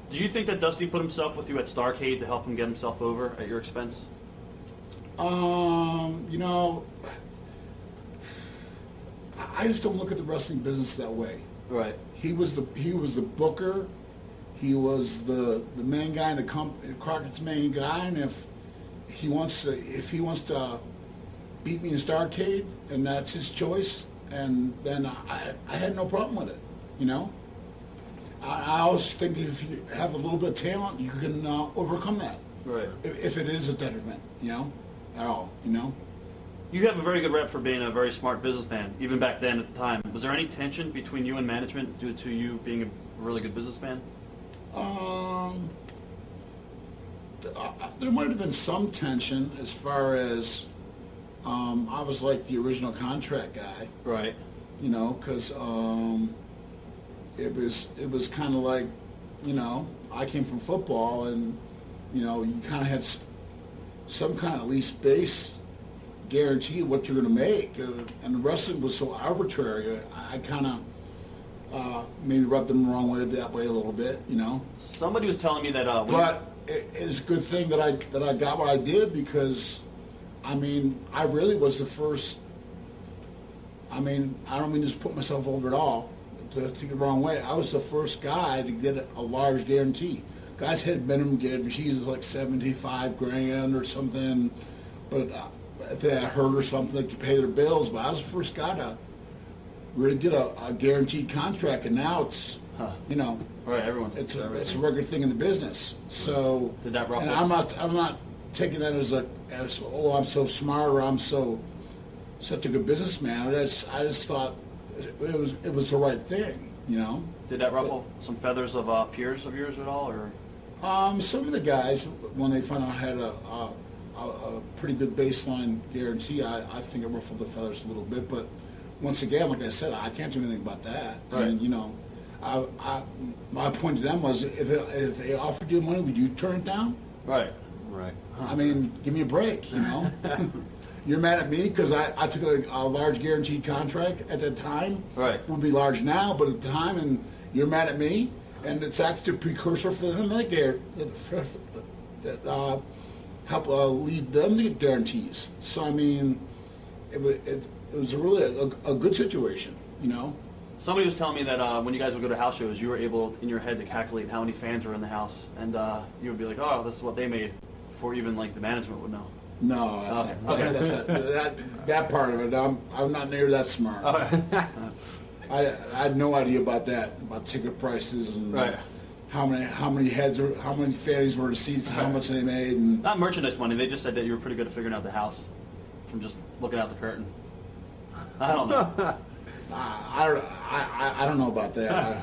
Do you think that Dusty put himself with you at Starrcade to help him get himself over at your expense? You know, I just don't look at the wrestling business that way. Right. He was the booker. He was the main guy in the company, Crockett's main guy, and if he wants to beat me in Starrcade, and that's his choice, and then I had no problem with it. You know, I always think if you have a little bit of talent, you can overcome that. Right. If it is a detriment, you know, at all, you know. You have a very good rep for being a very smart businessman, even back then at the time. Was there any tension between you and management due to you being a really good businessman? There might have been some tension as far as I was like the original contract guy, Right. you know, because it was kind of like, you know, I came from football, and you know, you kind of had some kind of at least base guarantee of what you're going to make, and the wrestling was so arbitrary. I kind of maybe rubbed them the wrong way that way a little bit, you know. Somebody was telling me that. But it's a good thing that I got what I did, because, I mean, I really was the first. I mean, I don't mean to just put myself over at all, to take it the wrong way. I was the first guy to get a large guarantee. Guys had minimum guarantees like $75,000 or something, but if they had hurt or something, they could pay their bills. But I was the first guy to really get a guaranteed contract, and now it's, you know, right, everyone's it's a regular thing in the business. So, did that ruffle? And I'm not taking that as oh, I'm so smart, or I'm such a good businessman. I just thought it was the right thing, you know. Did that ruffle some feathers of peers of yours at all, or? Some of the guys, when they found out I had a pretty good baseline guarantee, I think it ruffled the feathers a little bit. But once again, like I said, I can't do anything about that. Right. I mean, you know, my point to them was, if they offered you money, would you turn it down? Right. Right. I mean, give me a break, you know. You're mad at me because I took a large guaranteed contract at the time. Right. It would be large now, but at the time, and you're mad at me, and it's actually a precursor for them that help lead them to get guarantees. So I mean, it was really a good situation, you know. Somebody was telling me that when you guys would go to house shows, you were able in your head to calculate how many fans were in the house, and you would be like, "Oh, this is what they made," before even like the management would know. No, that's not, that part of it. I'm not near that smart. I had no idea about that, about ticket prices and right. how many heads or how many families were in seats, how much they made, and not merchandise money. They just said that you were pretty good at figuring out the house from just looking out the curtain. I don't know. I don't know about that.